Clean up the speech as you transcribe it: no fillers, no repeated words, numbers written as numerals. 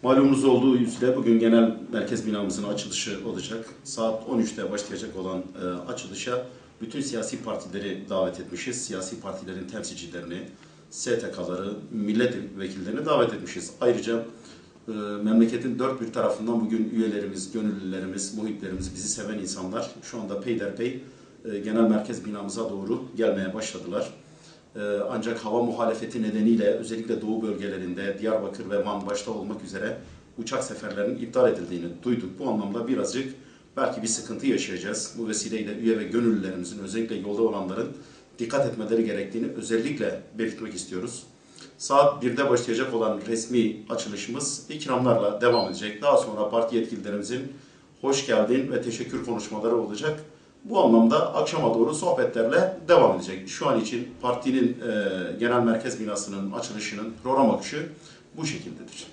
Malumunuz olduğu üzere bugün genel merkez binamızın açılışı olacak. Saat 13'te başlayacak olan açılışa bütün siyasi partileri davet etmişiz. Siyasi partilerin temsilcilerini, STK'ları, milletvekillerini davet etmişiz. Ayrıca memleketin dört bir tarafından bugün üyelerimiz, gönüllülerimiz, muhitlerimiz, bizi seven insanlar şu anda peyderpey genel merkez binamıza doğru gelmeye başladılar. Ancak hava muhalefeti nedeniyle özellikle doğu bölgelerinde Diyarbakır ve Van başta olmak üzere uçak seferlerinin iptal edildiğini duyduk. Bu anlamda birazcık belki bir sıkıntı yaşayacağız. Bu vesileyle üye ve gönüllülerimizin, özellikle yolda olanların dikkat etmeleri gerektiğini özellikle belirtmek istiyoruz. Saat 1'de başlayacak olan resmi açılışımız ikramlarla devam edecek. Daha sonra parti yetkililerimizin hoş geldin ve teşekkür konuşmaları olacak. Bu anlamda akşama doğru sohbetlerle devam edecek. Şu an için partinin genel merkez binasının açılışının program akışı bu şekildedir.